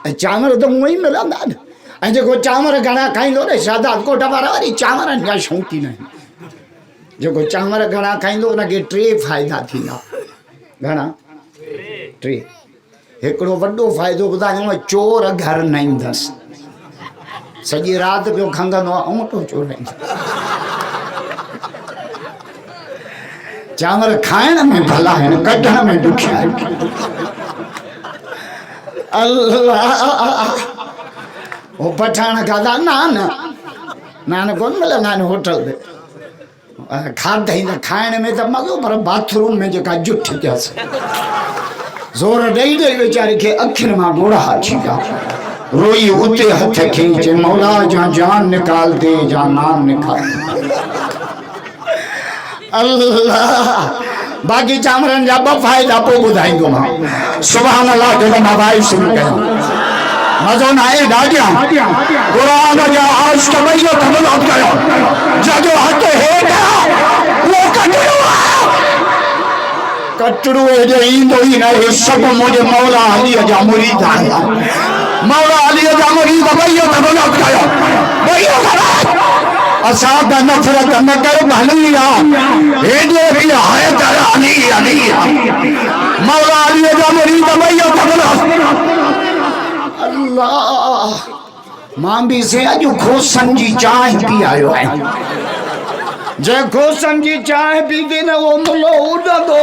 चांवर त हूअं ई मिलंदा न ऐं जेको चांवर घणा खाईंदो न शादात कोट वारा वरी चांवरनि जा शौक़ीन आहिनि जेको चांवर घणा खाईंदो उनखे 3 फ़ाइदा थींदा घणा 3 हिकिड़ो वॾो फ़ाइदो ॿुधायूं चोर घर न ईंदसि सॼी राति पियो खंघंदो आहे ऐं तो चोराईंदो चांवर खाइण में भला आहिनि कढण में ॾुखिया आहिनि अल्लाह वो पठान खाधा नान कोन मिलंदा आहिनि होटल में खाधई त खाइण में त मज़ो पर बाथरूम में जेका जुठ थियसि ज़ोर ॾेई ॾेई वीचारे खे अखियुनि मां ॻोढ़ा अची विया रोई उते हथ खींचे मौला जा जान निकाल दे जा नाम निकाल अल्लाह बाक़ी चांवरनि जा 2 फ़ाइदा पोइ ॿुधाईंदोमांव सुभान अल्लाह जो मां भाई शुरू कयां मज़ो न आहे ॾाढिया क़ुरान जा आश तवैयो तबलात कयो जॾहिं हथ हेठि उहो कटड़ो हेॾे ईंदो ई न हे सभु मुंहिंजे मौला अलीअ जा मुरीद आहिया मौला अलीअ जा मुरीद वैयो तबलात कयो वैयो असां त नफ़रत न कर भली आहे हेॾे बि आहे त अली अली मौला अलीअ जा मुरीद वैयो तबलात अल्लाह मां भी से अॼु खोसनि जी चांहि पी आयो आहियां जंहिं खोसनि जी चांहि पीती न उहो मुलो उॾंदो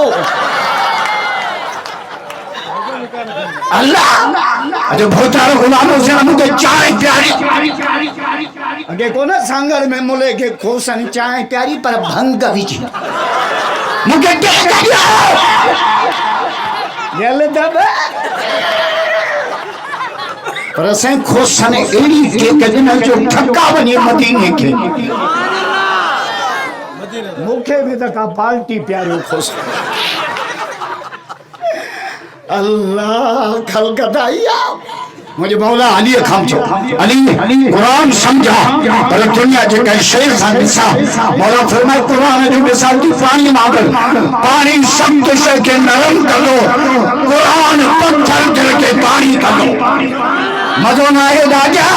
अल्लाह अॼु भोतार गुलाम हुसैन मूंखे चांहि प्यारी अॻे कोन सांगर में मुले खे खोसनि चांहि प्यारी पर भंग विझी मूंखे पर असां खोसने एड़ी केक दिन जो ठका वने मदीने के मुखे भी तका पार्टी प्यारो खोस अल्लाह खलकदाइया मुझे मौला अली खाम छो अली कुरान समझा पर दुनिया जे कई शेर सा मिसा मौला फरमाए कुरान जो मिसाल की पानी मांगल पानी सख्त से के नरम कर दो कुरान पत्थर दिल के पानी कर दो मज़ो न आहे राजा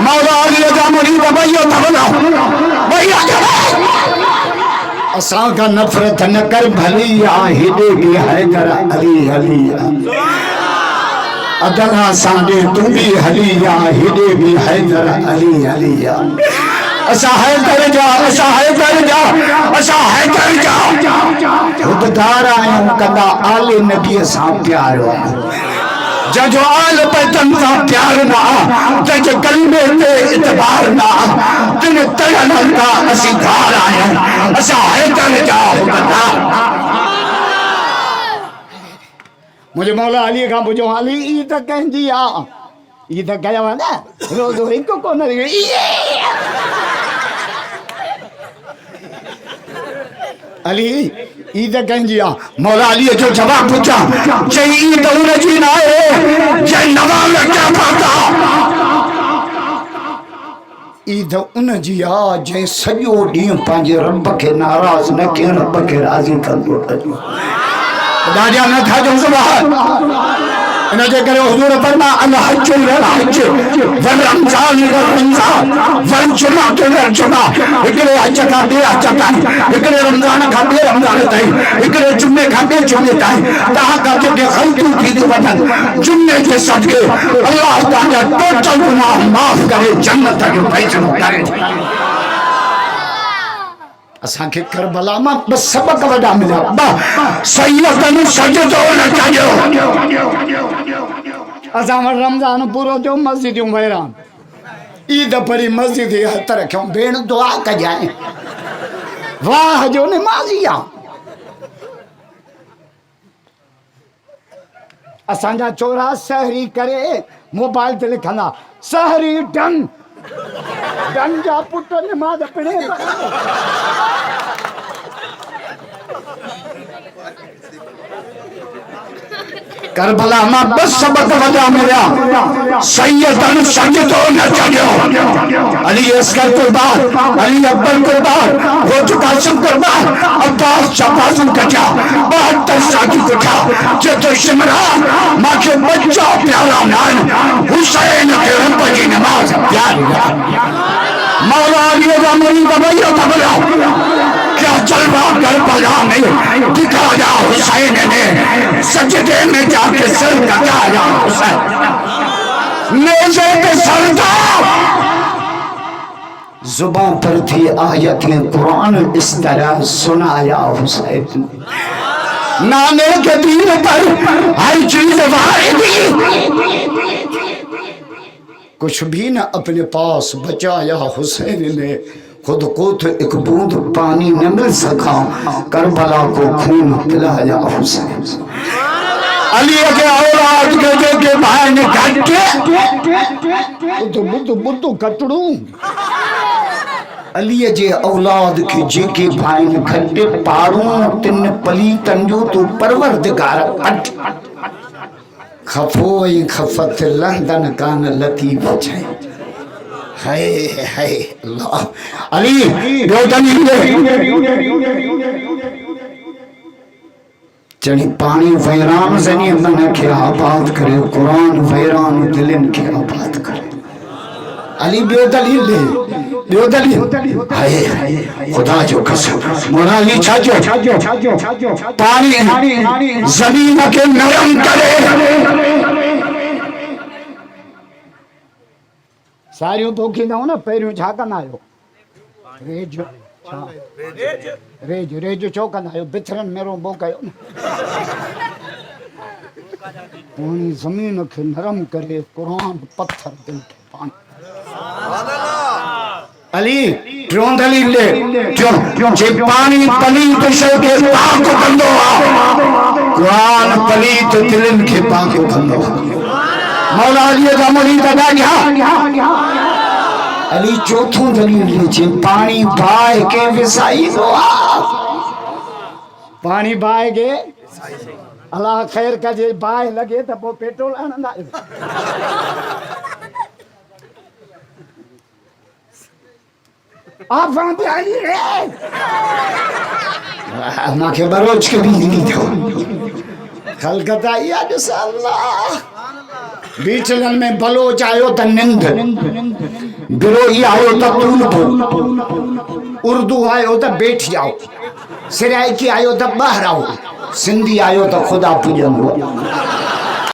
मौला अली जा मुरीद भैया तबला भैया असां का नफ़रत न कर भली आ हेॾे बि हैदर अली अली अदला सांडे तू भी हली आ हेॾे बि हैदर अली अली असां हैदर जा खुददार आहियूं कंदा आले नबीअ सां प्यारो जो आल पैतन का प्यार ना जज कलमे पे इतबार ना जिन तड़न का असी धार आया असा हैदर जा खुददार मुझे मौला अली का बुझो अली ई त कहंदी आ ई त कया वा ना रोज हिक कोन अली ई त कहंदी आ मौला अली जो जवाब पूछा चई ई त उन जी ना है जय नवाब क्या पाता ई त उन जी आ जय सॼो ॾींहुं पंहिंजे रब खे नाराज़ न के रब खे राज़ी कंदो ॾाढा न था जो सुभान इन जे करे हुजूर फरमा अल हज वल हज वल रमजान वल रमजान वल जुमा वल जुमा हिकिड़े हज खां ॿिए हज ताईं हिकिड़े रमजान खां ॿिए रमजान ताईं हिकिड़े जुमे खां ॿिए जुमे ताईं तव्हां खां जेके ग़लतियूं थी थियूं वञनि जुमे जे सदके अल्लाह तव्हांजा टोटल गुनाह माफ़ करे जन्नत जो फैसलो करे असां खे करबला मां बस सबक वॾा मिलिया सैयदन सजदो न कयो असां वटि रमज़ान पूरो थियो मस्जिदूं वैरान ईद पढ़ी मस्जिद जे हथ रखियो भेण दुआ कजाए वाह जो नमाज़ी आ असांजा चोरा सहरी करे मोबाइल ते लिखंदा सहरी डन डन जा पुट नमाज़ पढ़े करबला मां बस सबक वजा मिलिया सैयदन सजदो न चढ़ियो अली असगर कुर्बान अली अकबर कुर्बान हो चुका सब कुर्बान अब्बास शबाजुन कचा 72 साथी कचा जे तो शिमरान मां के बच्चा प्यारा नान رویہ بدلا کیا جلوہ کربلا میں دکھایا حسین نے سجدے میں جا کے سر کٹایا حسین نیزے پہ سر تھا زبان پر تھی آیتیں قرآن اس طرح سنایا حسین نانے کے دین پر ہر چیز واردی کچھ بھی نہ اپنے پاس بچایا حسین نے خود کو تو ایک بوند پانی نہ مل سکا کربلا کو خون پلایا حسین علی کے اولاد کے جو کے بھائی نے کٹ کے بدو کٹڑوں علی جے اولاد کی جے کے بھائی نے کھٹے پاڑوں تن پلی تنجو تو پروردگار اٹ خفوئی خفت لندن کان لطیف چھے ہائے ہائے اللہ علی جو دلیل چنی پانی ویران زنی من کے آباد کرے قرآن ویران دلن کے آباد کرے علی بیو دلیل لے بیو دلیل ہائے خدا جو قسم مولالی چھاجو پانی زمین کے نرم کرے ساریوں تو کی نہ ہو نا پیریوں چھاکا نہ آئو ریجو چوکا نہ آئو بترن میروں بوکا آئو پانی زمین کے نرم کرے قرآن پتھر دل کے پانی علی کیوں دلیل لے کیوں جے پانی پلیت شے کے پاک بندو قرآن پلیت دلن کے پاک بندو مولا علی کا مرید ادا گیا علی چوتھوں دلیل لے جے پانی بائے کے وسائی دعا پانی بائے گے اللہ خیر کا جے بائے لگے تو وہ پیٹرول آنند آئے آپ وہاں پہ آئی رہے ماں کے بروچ کے بھی نہیں تھا خلقت آئی آجس اللہ بیچلن میں بلوچ آئیو تا نند بروئی آئیو تا طول اردو آئیو تا بیٹھ جاؤ سرائکی آئیو تا باہر آؤ سندھی آئیو تا خدا پوجن ہوا